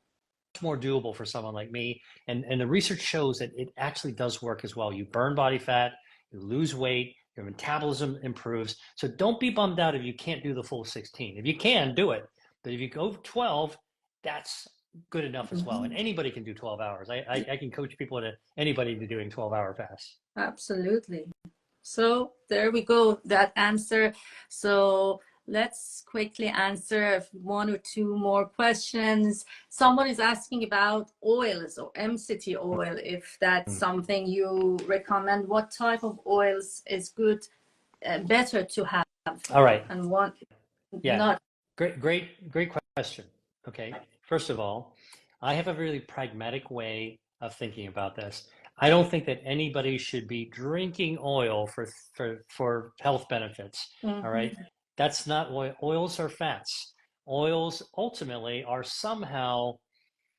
more doable for someone like me. And the research shows that it actually does work as well. You burn body fat, you lose weight, your metabolism improves. So don't be bummed out if you can't do the full 16. If you can, do it. But if you go 12, that's good enough as well. And anybody can do 12 hours. I can coach people anybody to doing 12-hour fasts. Absolutely. So there we go, that answer. So let's quickly answer 1 or 2 more questions. Someone is asking about oils or MCT oil, if that's something you recommend. What type of oils is good, better to have? All right. And what Yeah. not? Great question. Okay. First of all, I have a really pragmatic way of thinking about this. I don't think that anybody should be drinking oil for health benefits. All right. That's not oil. Oils are fats. Oils ultimately are somehow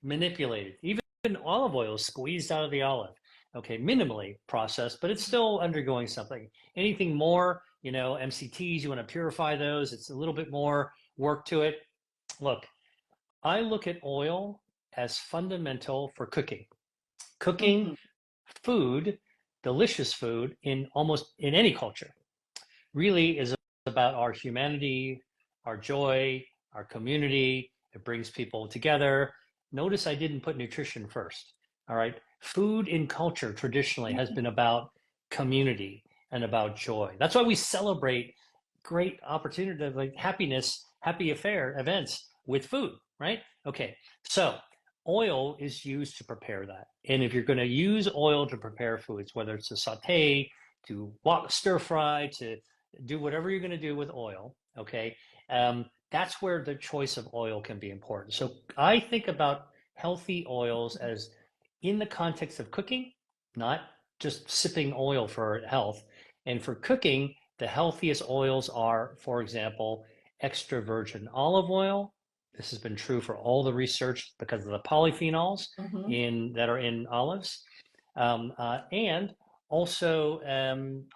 manipulated. Even olive oil is squeezed out of the olive. Okay, minimally processed, but it's still undergoing something. Anything more, MCTs, you want to purify those. It's a little bit more work to it. Look, I look at oil as fundamental for cooking. Cooking food, delicious food in any culture, really is about our humanity, our joy, our community. It brings people together. Notice I didn't put nutrition first. All right. Food in culture traditionally has been about community and about joy. That's why we celebrate great opportunity, like happiness, happy affair events with food, right? Okay. So oil is used to prepare that. And if you're going to use oil to prepare foods, whether it's to saute, to stir fry, to do whatever you're going to do with oil, okay, that's where the choice of oil can be important. So I think about healthy oils as in the context of cooking, not just sipping oil for health. And for cooking, The healthiest oils are, for example, extra virgin olive oil. This has been true for all the research because of the polyphenols that are in olives. And also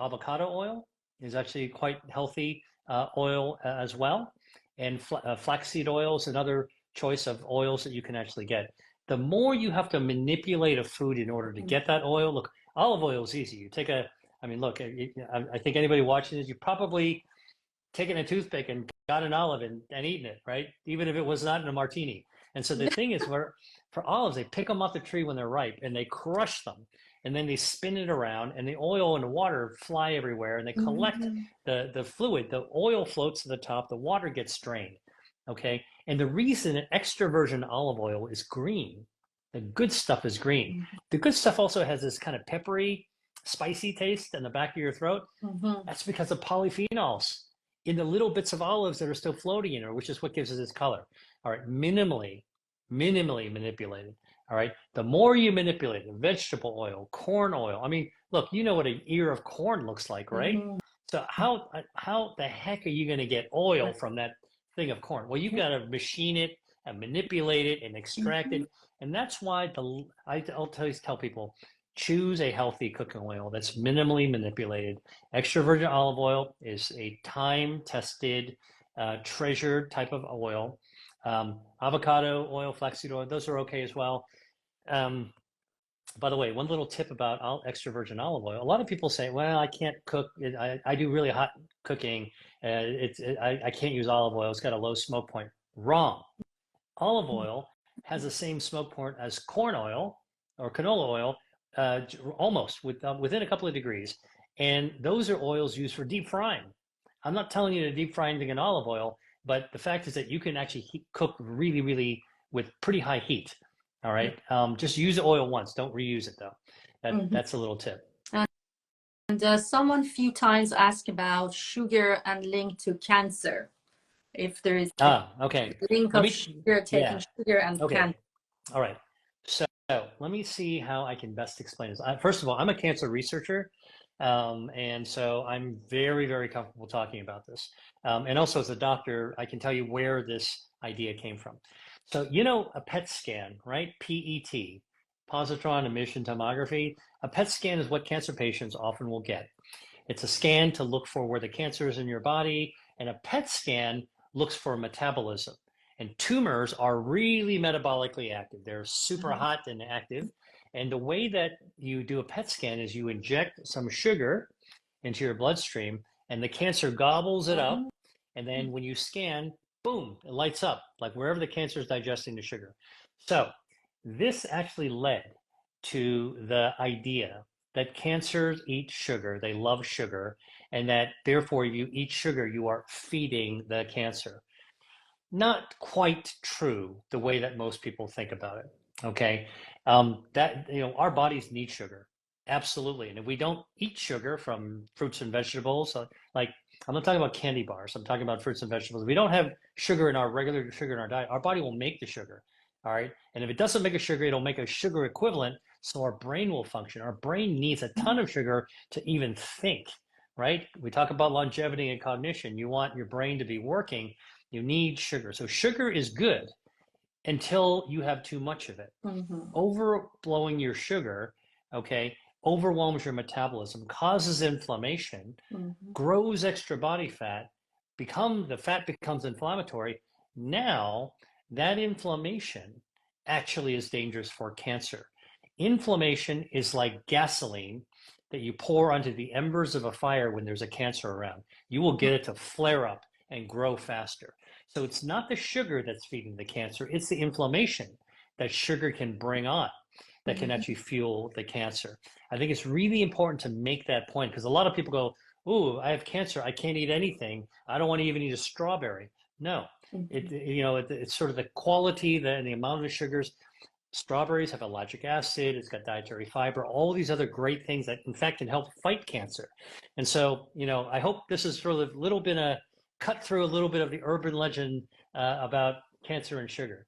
avocado oil is actually quite healthy oil as well. And flaxseed oil is another choice of oils that you can actually get. The more you have to manipulate a food in order to get that oil, look, olive oil is easy. You take I mean, look, I think anybody watching this, you probably taken a toothpick and got an olive and eaten it, right? Even if it was not in a martini. And so the thing is, for olives, they pick them off the tree when they're ripe and they crush them, and then they spin it around, and the oil and the water fly everywhere, and they collect the fluid. The oil floats to the top, the water gets drained. Okay, and the reason an extra virgin olive oil is green, the good stuff is green. The good stuff also has this kind of peppery, spicy taste in the back of your throat. That's because of polyphenols in the little bits of olives that are still floating in it, which is what gives it its color. All right, minimally manipulated. All right, the more you manipulate it, vegetable oil, corn oil. I mean, look, you know what an ear of corn looks like, right? So how the heck are you going to get oil from that thing of corn? Well, you've got to machine it and manipulate it and extract it, and that's why I'll tell people, choose a healthy cooking oil that's minimally manipulated. Extra virgin olive oil is a time-tested, treasured type of oil. Avocado oil, flaxseed oil, those are okay as well. By the way, one little tip about extra virgin olive oil. A lot of people say, well, I can't cook. I do really hot cooking. I can't use olive oil. It's got a low smoke point. Wrong. Olive oil has the same smoke point as corn oil or canola oil, almost within a couple of degrees. And those are oils used for deep frying. I'm not telling you to deep fry anything in olive oil, but the fact is that you can actually cook really, really with pretty high heat. All right. Just use the oil once. Don't reuse it though. That's a little tip. And someone few times asked about sugar and link to cancer. If there is okay. link of sugar, taking sugar and cancer. All right. So let me see how I can best explain this. First of all, I'm a cancer researcher. And so I'm very, very comfortable talking about this. And also as a doctor, I can tell you where this idea came from. So, you know, a PET scan, right? PET, positron emission tomography. A PET scan is what cancer patients often will get. It's a scan to look for where the cancer is in your body, and a PET scan looks for metabolism. And tumors are really metabolically active. They're super hot and active. And the way that you do a PET scan is you inject some sugar into your bloodstream, and the cancer gobbles it up. And then when you scan, boom, it lights up, like wherever the cancer is digesting the sugar. So this actually led to the idea that cancers eat sugar, they love sugar, and that therefore you eat sugar, you are feeding the cancer. Not quite true the way that most people think about it. Okay, that our bodies need sugar, absolutely, and if we don't eat sugar from fruits and vegetables, like I'm not talking about candy bars, I'm talking about fruits and vegetables. If we don't have sugar in our regular sugar in our diet, our body will make the sugar. All right, and if it doesn't make a sugar, it'll make a sugar equivalent, so our brain will function. Our brain needs a ton of sugar to even think. Right? We talk about longevity and cognition. You want your brain to be working. You need sugar. So sugar is good until you have too much of it. Overblowing your sugar, okay, overwhelms your metabolism, causes inflammation, grows extra body fat, the fat becomes inflammatory. Now, that inflammation actually is dangerous for cancer. Inflammation is like gasoline that you pour onto the embers of a fire when there's a cancer around. You will get it to flare up and grow faster. So it's not the sugar that's feeding the cancer, it's the inflammation that sugar can bring on that can actually fuel the cancer. I think it's really important to make that point, because a lot of people go, ooh, I have cancer, I can't eat anything, I don't want to even eat a strawberry. No, it's sort of the quality and the amount of the sugars. Strawberries have ellagic acid, it's got dietary fiber, all these other great things that in fact can help fight cancer. And so, I hope this is sort of a little bit cut through a little bit of the urban legend about cancer and sugar.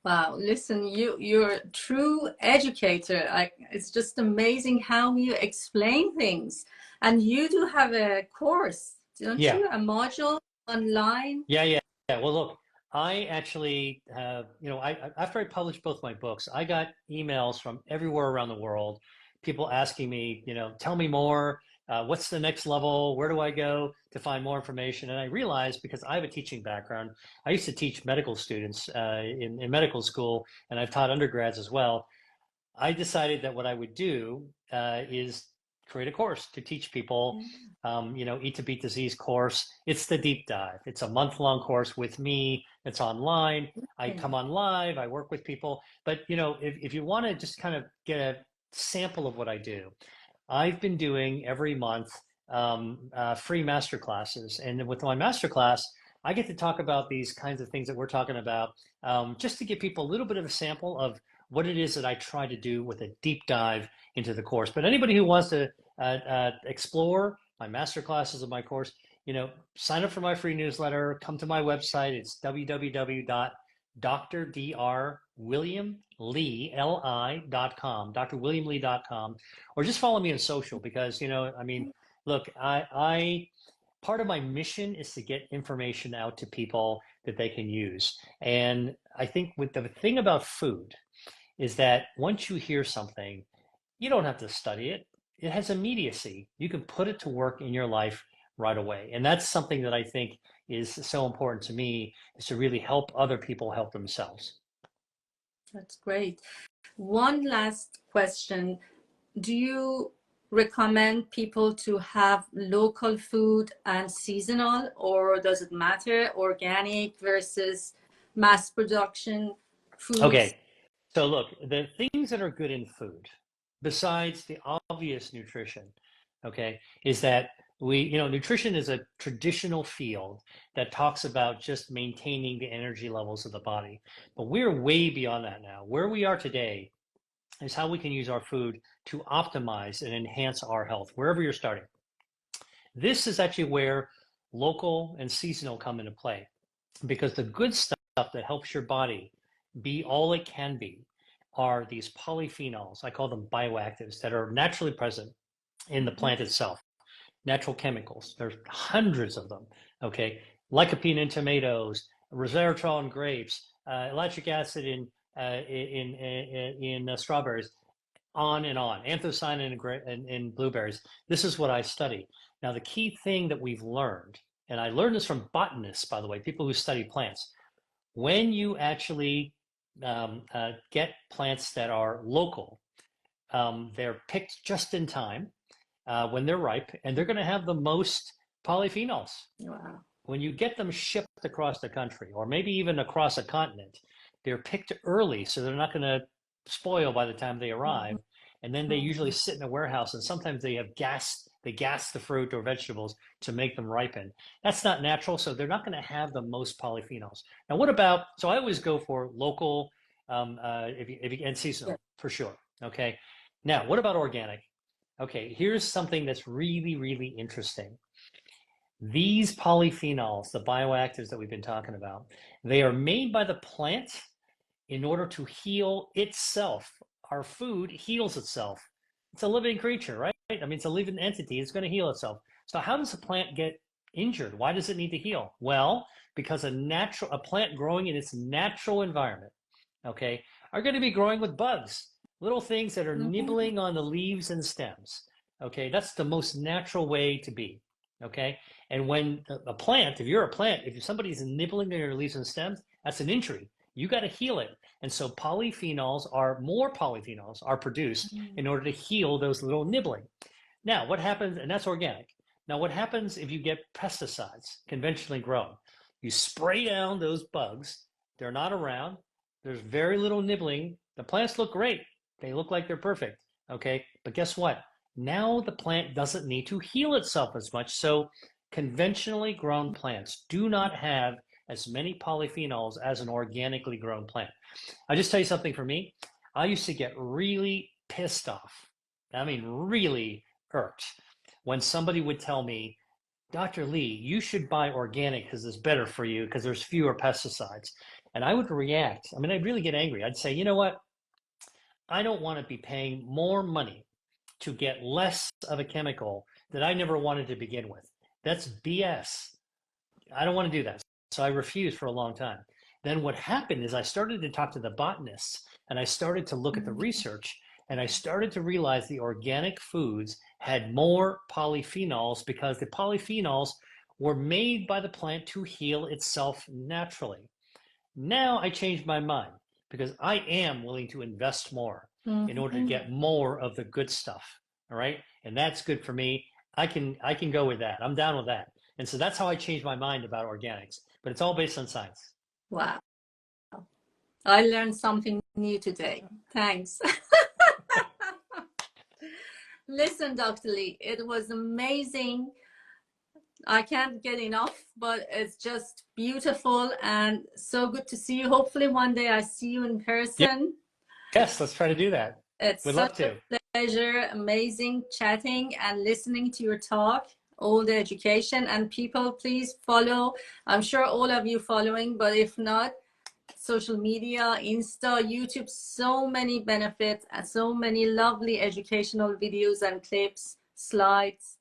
Wow, listen, you're a true educator. It's just amazing how you explain things. And you do have a course, don't Yeah. you? A module online? Yeah. Well, look, I actually have, after I published both my books, I got emails from everywhere around the world, people asking me, tell me more. What's the next level? Where do I go to find more information? And I realized because I have a teaching background, I used to teach medical students in medical school, and I've taught undergrads as well. I decided that what I would do is create a course to teach people, Yeah. Eat to Beat Disease course. It's the deep dive. It's a month-long course with me. It's online. I Okay. come on live. I work with people. But, if you want to just kind of get a sample of what I do, I've been doing every month free master classes. And with my master class, I get to talk about these kinds of things that we're talking about, just to give people a little bit of a sample of what it is that I try to do with a deep dive into the course. But anybody who wants to explore my master classes of my course, sign up for my free newsletter, come to my website. It's www.drwilliamlee.com, drwilliamlee.com, or just follow me on social because, look, I part of my mission is to get information out to people that they can use. And I think with the thing about food is that once you hear something, you don't have to study it. It has immediacy. You can put it to work in your life right away. And that's something that I think is so important to me, is to really help other people help themselves. That's great. One last question. Do you recommend people to have local food and seasonal, or does it matter organic versus mass production foods? Okay, so look, the things that are good in food, besides the obvious nutrition, okay, is that nutrition is a traditional field that talks about just maintaining the energy levels of the body. But we're way beyond that now. Where we are today is how we can use our food to optimize and enhance our health, wherever you're starting. This is actually where local and seasonal come into play because the good stuff that helps your body be all it can be are these polyphenols. I call them bioactives that are naturally present in the plant itself, natural chemicals. There's hundreds of them. Okay, lycopene in tomatoes, resveratrol in grapes, ellagic acid in strawberries, on and on. Anthocyanin in blueberries. This is what I study. Now, the key thing that we've learned, and I learned this from botanists, by the way, people who study plants, when you actually get plants that are local, they're picked just in time when they're ripe, and they're going to have the most polyphenols. Wow. When you get them shipped across the country, or maybe even across a continent, they're picked early, so they're not going to spoil by the time they arrive. And then they usually sit in a warehouse, and sometimes they gas the fruit or vegetables to make them ripen. That's not natural, so they're not going to have the most polyphenols. Now, what about? So I always go for local, and seasonal for sure. Okay. Now, what about organic? Okay, here's something that's really, really interesting. These polyphenols, the bioactives that we've been talking about, they are made by the plant in order to heal itself. Our food heals itself. It's a living creature, right? I mean, it's a living entity. It's going to heal itself. So how does a plant get injured? Why does it need to heal? Well, because a plant growing in its natural environment, okay, are going to be growing with bugs, little things that are nibbling on the leaves and stems. Okay, that's the most natural way to be. Okay, and when a plant, if you're a plant, if somebody's nibbling on your leaves and stems, that's an injury. You got to heal it. And so more polyphenols are produced in order to heal those little nibbling. Now, what happens, and that's organic. Now, what happens if you get pesticides conventionally grown? You spray down those bugs. They're not around. There's very little nibbling. The plants look great. They look like they're perfect. Okay. But guess what? Now the plant doesn't need to heal itself as much. So conventionally grown plants do not have as many polyphenols as an organically grown plant. I'll just tell you something for me. I used to get really pissed off. I mean, really irked when somebody would tell me, Dr. Lee, you should buy organic because it's better for you because there's fewer pesticides. And I would react. I mean, I'd really get angry. I'd say, you know what? I don't want to be paying more money to get less of a chemical that I never wanted to begin with. That's BS. I don't want to do that. So I refused for a long time. Then what happened is I started to talk to the botanists and I started to look at the research and I started to realize the organic foods had more polyphenols because the polyphenols were made by the plant to heal itself naturally. Now I changed my mind because I am willing to invest more in order to get more of the good stuff. All right. And that's good for me. I can go with that. I'm down with that. And so that's how I changed my mind about organics. But it's all based on science. Wow. I learned something new today. Thanks. Listen, Dr. Lee, it was amazing. I can't get enough, but it's just beautiful and so good to see you. Hopefully one day I see you in person. Yes, let's try to do that. It's We'd such love to. a pleasure, amazing chatting and listening to your talk, all the education. And people, please follow. I'm sure all of you following, but if not, social media, Insta, YouTube, so many benefits and so many lovely educational videos and clips, slides.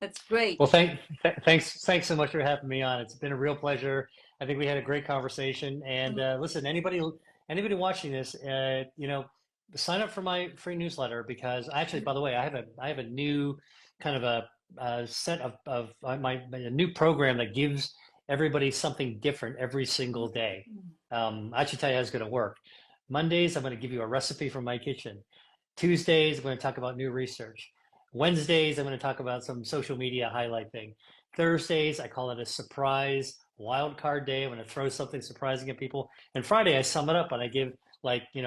That's great. Well, thanks so much for having me on. It's been a real pleasure. I think we had a great conversation. And listen, anybody watching this, sign up for my free newsletter because actually, by the way, I have a new kind of a set of a new program that gives everybody something different every single day. I should tell you how it's going to work. Mondays, I'm going to give you a recipe from my kitchen. Tuesdays, I'm going to talk about new research. Wednesdays, I'm going to talk about some social media highlight thing. Thursdays, I call it a surprise wild card day. I'm going to throw something surprising at people. And Friday, I sum it up and I give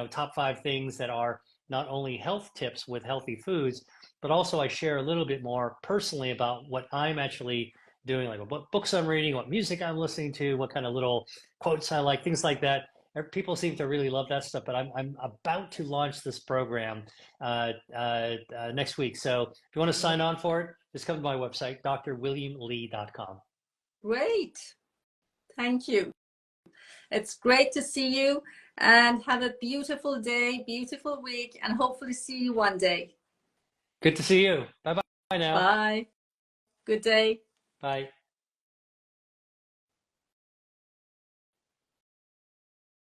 top 5 things that are not only health tips with healthy foods, but also I share a little bit more personally about what I'm actually doing, like what books I'm reading, what music I'm listening to, what kind of little quotes I like, things like that. People seem to really love that stuff, but I'm about to launch this program next week. So if you want to sign on for it, just come to my website, drwilliamlee.com. Great. Thank you. It's great to see you and have a beautiful day, beautiful week, and hopefully see you one day. Good to see you. Bye-bye now. Bye. Good day. Bye.